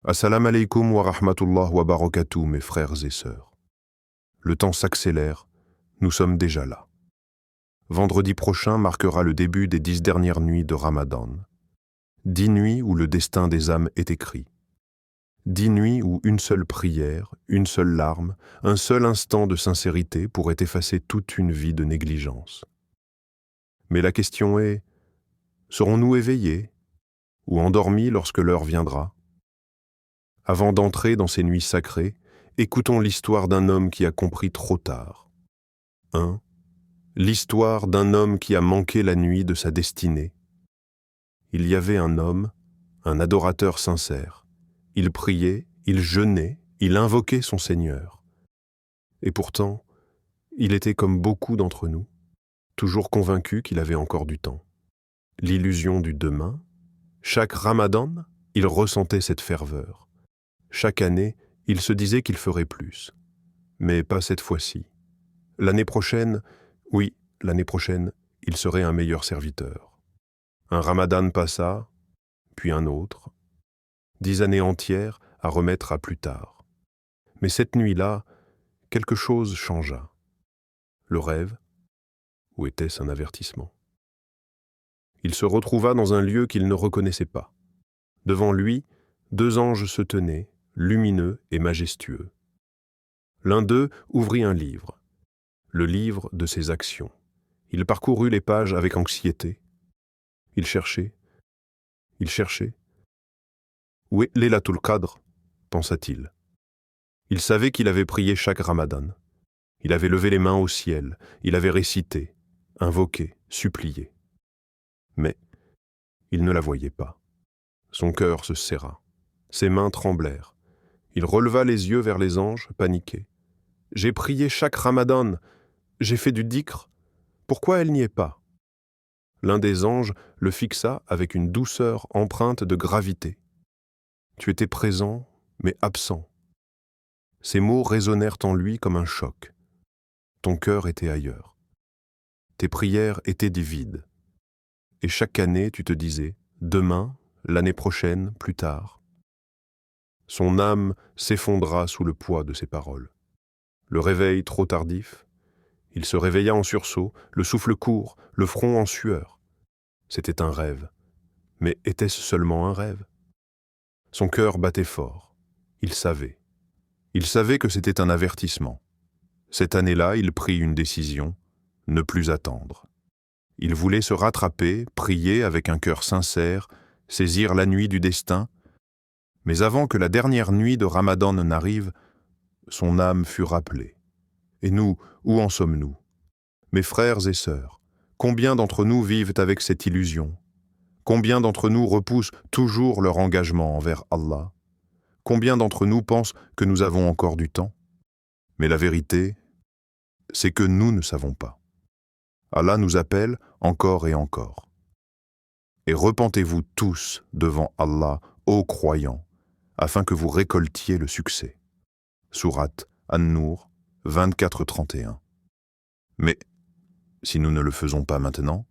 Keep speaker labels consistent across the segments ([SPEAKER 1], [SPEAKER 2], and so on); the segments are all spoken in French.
[SPEAKER 1] Assalamu alaikum wa rahmatullah wa barakatuh, mes frères et sœurs. Le temps s'accélère, nous sommes déjà là. Vendredi prochain marquera le début des 10 dernières nuits de Ramadan. 10 nuits où le destin des âmes est écrit. 10 nuits où une seule prière, une seule larme, un seul instant de sincérité pourrait effacer toute une vie de négligence. Mais la question est, serons-nous éveillés ou endormis lorsque l'heure viendra ? Avant d'entrer dans ces nuits sacrées, écoutons l'histoire d'un homme qui a compris trop tard. 1. L'histoire d'un homme qui a manqué la nuit de sa destinée. Il y avait un homme, un adorateur sincère. Il priait, il jeûnait, il invoquait son Seigneur. Et pourtant, il était comme beaucoup d'entre nous, toujours convaincu qu'il avait encore du temps. L'illusion du demain, chaque Ramadan, il ressentait cette ferveur. Chaque année, il se disait qu'il ferait plus. Mais pas cette fois-ci. L'année prochaine, oui, l'année prochaine, il serait un meilleur serviteur. Un Ramadan passa, puis un autre. 10 années entières à remettre à plus tard. Mais cette nuit-là, quelque chose changea. Le rêve, ou était-ce un avertissement ? Il se retrouva dans un lieu qu'il ne reconnaissait pas. Devant lui, 2 anges se tenaient, lumineux et majestueux. L'un d'eux ouvrit un livre, le livre de ses actions. Il parcourut les pages avec anxiété. Il cherchait. Où est Laylatul Qadr ? Pensa-t-il. Il savait qu'il avait prié chaque Ramadan. Il avait levé les mains au ciel, il avait récité, invoqué, supplié. Mais il ne la voyait pas. Son cœur se serra. Ses mains tremblèrent. Il releva les yeux vers les anges, paniqué. « J'ai prié chaque Ramadan, j'ai fait du dhikr. Pourquoi elle n'y est pas ?» L'un des anges le fixa avec une douceur empreinte de gravité. « Tu étais présent, mais absent. » Ces mots résonnèrent en lui comme un choc. Ton cœur était ailleurs. Tes prières étaient des vides. Et chaque année, tu te disais, demain, l'année prochaine, plus tard. Son âme s'effondra sous le poids de ces paroles. Le réveil trop tardif. Il se réveilla en sursaut, le souffle court, le front en sueur. C'était un rêve. Mais était-ce seulement un rêve ? Son cœur battait fort. Il savait. Il savait que c'était un avertissement. Cette année-là, il prit une décision, ne plus attendre. Il voulait se rattraper, prier avec un cœur sincère, saisir la nuit du destin. Mais avant que la dernière nuit de Ramadan n'arrive, son âme fut rappelée. Et nous, où en sommes-nous ? Mes frères et sœurs, combien d'entre nous vivent avec cette illusion ? Combien d'entre nous repoussent toujours leur engagement envers Allah ? Combien d'entre nous pensent que nous avons encore du temps ? Mais la vérité, c'est que nous ne savons pas. Allah nous appelle encore et encore. Et repentez-vous tous devant Allah, ô croyants, afin que vous récoltiez le succès. Sourate An-Nour 24-31. Mais, si nous ne le faisons pas maintenant,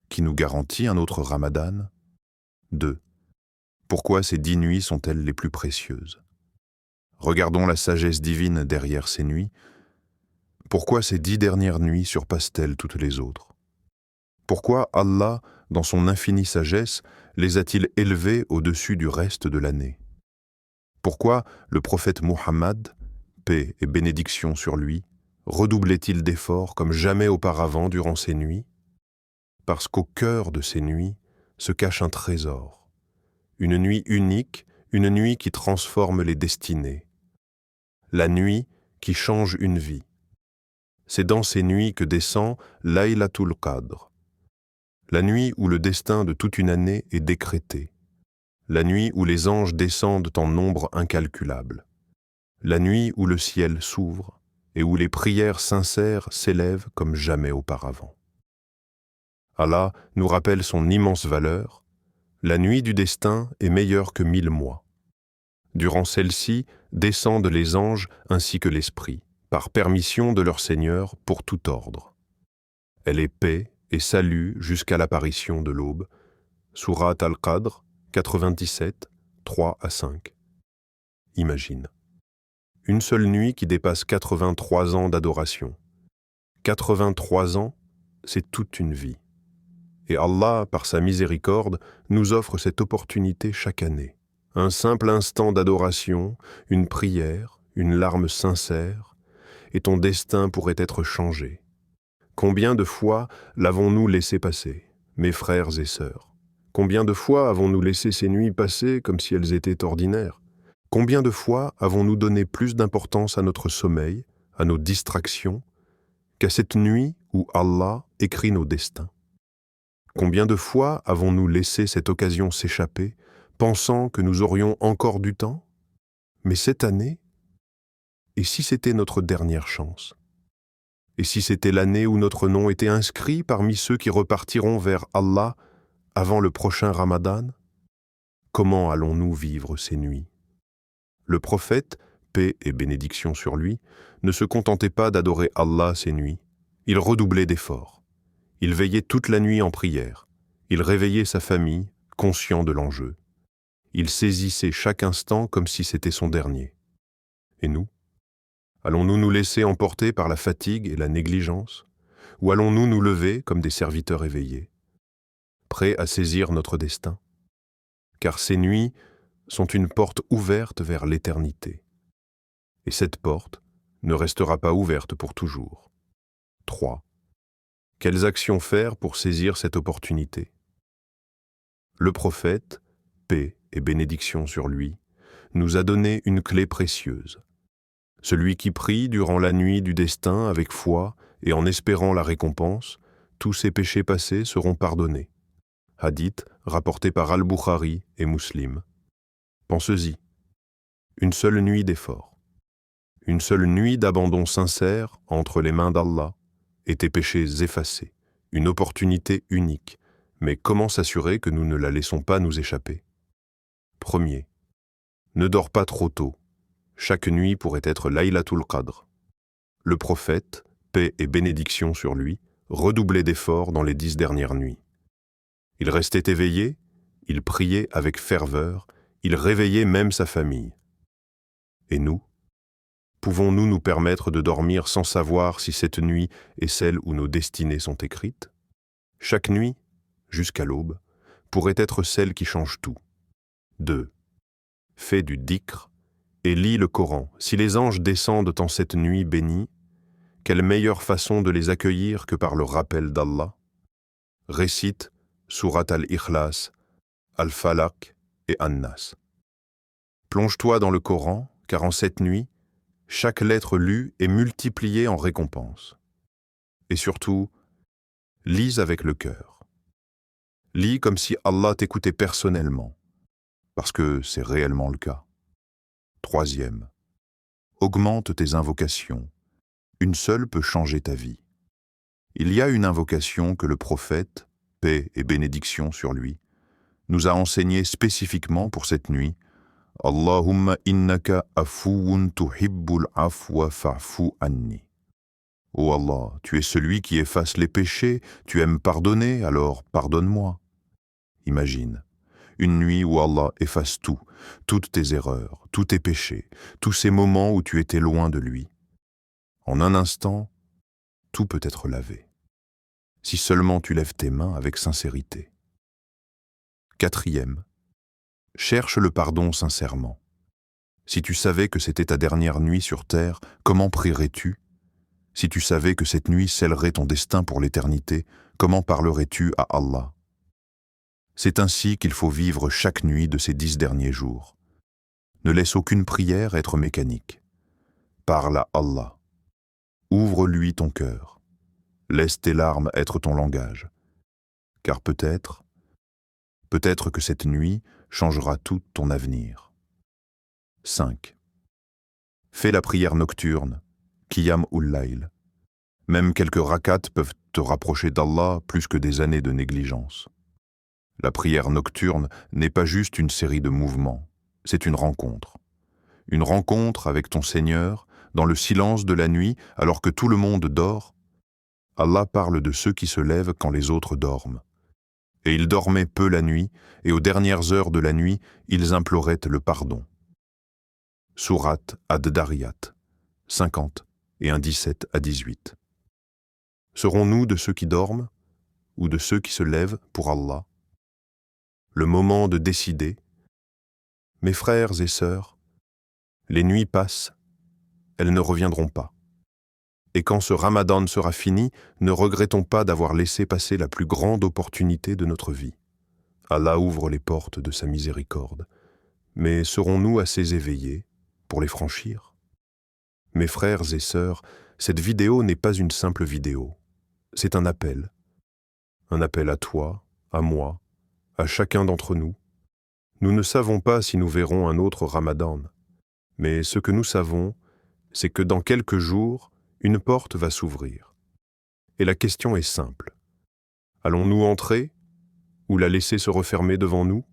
[SPEAKER 1] qui nous garantit un autre Ramadan ? 2. Pourquoi ces 10 nuits sont-elles les plus précieuses ? Regardons la sagesse divine derrière ces nuits. Pourquoi ces 10 dernières nuits surpassent-elles toutes les autres ? Pourquoi Allah, dans son infinie sagesse, les a-t-il élevées au-dessus du reste de l'année ? Pourquoi le prophète Muhammad, paix et bénédiction sur lui, redoublait-il d'efforts comme jamais auparavant durant ces nuits ? Parce qu'au cœur de ces nuits se cache un trésor, une nuit unique, une nuit qui transforme les destinées, la nuit qui change une vie. C'est dans ces nuits que descend Laylatul Qadr, la nuit où le destin de toute une année est décrété, la nuit où les anges descendent en nombre incalculable, la nuit où le ciel s'ouvre et où les prières sincères s'élèvent comme jamais auparavant. Allah nous rappelle son immense valeur. La nuit du destin est meilleure que 1000 mois. Durant celle-ci, descendent les anges ainsi que l'esprit, par permission de leur Seigneur pour tout ordre. Elle est paix et salut jusqu'à l'apparition de l'aube. Sourate Al-Qadr 97, 3 à 5. Imagine. Une seule nuit qui dépasse 83 ans d'adoration. 83 ans, c'est toute une vie. Et Allah, par sa miséricorde, nous offre cette opportunité chaque année. Un simple instant d'adoration, une prière, une larme sincère, et ton destin pourrait être changé. Combien de fois l'avons-nous laissé passer, mes frères et sœurs? Combien de fois avons-nous laissé ces nuits passer comme si elles étaient ordinaires? Combien de fois avons-nous donné plus d'importance à notre sommeil, à nos distractions, qu'à cette nuit où Allah écrit nos destins? Combien de fois avons-nous laissé cette occasion s'échapper, pensant que nous aurions encore du temps? Mais cette année, et si c'était notre dernière chance? Et si c'était l'année où notre nom était inscrit parmi ceux qui repartiront vers Allah avant le prochain Ramadan? Comment allons-nous vivre ces nuits? Le prophète, paix et bénédiction sur lui, ne se contentait pas d'adorer Allah ces nuits. Il redoublait d'efforts. Il veillait toute la nuit en prière. Il réveillait sa famille, conscient de l'enjeu. Il saisissait chaque instant comme si c'était son dernier. Et nous? Allons-nous nous laisser emporter par la fatigue et la négligence? Ou allons-nous nous lever comme des serviteurs éveillés, prêts à saisir notre destin? Car ces nuits sont une porte ouverte vers l'éternité. Et cette porte ne restera pas ouverte pour toujours. 3. Quelles actions faire pour saisir cette opportunité? Le prophète, paix et bénédiction sur lui, nous a donné une clé précieuse. Celui qui prie durant la nuit du destin avec foi et en espérant la récompense, tous ses péchés passés seront pardonnés. Hadith rapporté par Al-Bukhari et Muslim. Pensez-y. Une seule nuit d'effort. Une seule nuit d'abandon sincère entre les mains d'Allah et tes péchés effacés. Une opportunité unique. Mais comment s'assurer que nous ne la laissons pas nous échapper? Premier. Ne dors pas trop tôt. Chaque nuit pourrait être Laylatul Qadr. Le prophète, paix et bénédiction sur lui, redoublait d'efforts dans les 10 dernières nuits. Il restait éveillé, il priait avec ferveur, il réveillait même sa famille. Et nous? Pouvons-nous nous permettre de dormir sans savoir si cette nuit est celle où nos destinées sont écrites? Chaque nuit, jusqu'à l'aube, pourrait être celle qui change tout. 2. Fais du dhikr et lis le Coran. Si les anges descendent en cette nuit bénie, quelle meilleure façon de les accueillir que par le rappel d'Allah? Récite Surat al-Ikhlas, Al-Falaq et An-Nas. Plonge-toi dans le Coran, car en cette nuit, chaque lettre lue est multipliée en récompense. Et surtout, lis avec le cœur. Lis comme si Allah t'écoutait personnellement, parce que c'est réellement le cas. 3. Augmente tes invocations. Une seule peut changer ta vie. Il y a une invocation que le prophète, paix et bénédiction sur lui, nous a enseignée spécifiquement pour cette nuit. Allahumma innaka afuwun tuhibbul afwa fa'fu anni. Ô Allah, tu es celui qui efface les péchés, tu aimes pardonner, alors pardonne-moi. Imagine, une nuit où Allah efface tout, toutes tes erreurs, tous tes péchés, tous ces moments où tu étais loin de lui. En un instant, tout peut être lavé. Si seulement tu lèves tes mains avec sincérité. 4. Cherche le pardon sincèrement. Si tu savais que c'était ta dernière nuit sur terre, comment prierais-tu? Si tu savais que cette nuit scellerait ton destin pour l'éternité, comment parlerais-tu à Allah? C'est ainsi qu'il faut vivre chaque nuit de ces 10 derniers jours. Ne laisse aucune prière être mécanique. Parle à Allah. Ouvre-lui ton cœur. Laisse tes larmes être ton langage. Car peut-être que cette nuit changera tout ton avenir. 5. Fais la prière nocturne, Qiyam ul-Layl. Même quelques rakats peuvent te rapprocher d'Allah plus que des années de négligence. La prière nocturne n'est pas juste une série de mouvements, c'est une rencontre. Une rencontre avec ton Seigneur, dans le silence de la nuit, alors que tout le monde dort. Allah parle de ceux qui se lèvent quand les autres dorment. Et ils dormaient peu la nuit, et aux dernières heures de la nuit, ils imploraient le pardon. Sourate Ad-Dariyat, 50 et 17 à 18. Serons-nous de ceux qui dorment ou de ceux qui se lèvent pour Allah? Le moment de décider. Mes frères et sœurs, les nuits passent, elles ne reviendront pas. Et quand ce Ramadan sera fini, ne regrettons pas d'avoir laissé passer la plus grande opportunité de notre vie. Allah ouvre les portes de sa miséricorde. Mais serons-nous assez éveillés pour les franchir? Mes frères et sœurs, cette vidéo n'est pas une simple vidéo. C'est un appel. Un appel à toi, à moi, à chacun d'entre nous. Nous ne savons pas si nous verrons un autre Ramadan. Mais ce que nous savons, c'est que dans quelques jours, une porte va s'ouvrir. Et la question est simple. Allons-nous entrer ou la laisser se refermer devant nous?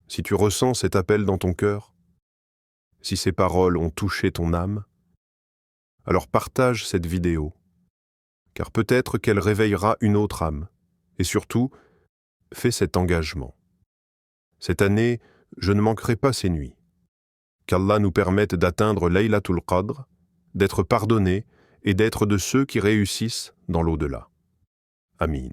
[SPEAKER 1] Si tu ressens cet appel dans ton cœur, si ces paroles ont touché ton âme, alors partage cette vidéo, car peut-être qu'elle réveillera une autre âme. Et surtout, fais cet engagement. Cette année, je ne manquerai pas ces nuits. Qu'Allah nous permette d'atteindre Laylatul Qadr, d'être pardonnés et d'être de ceux qui réussissent dans l'au-delà. Amin.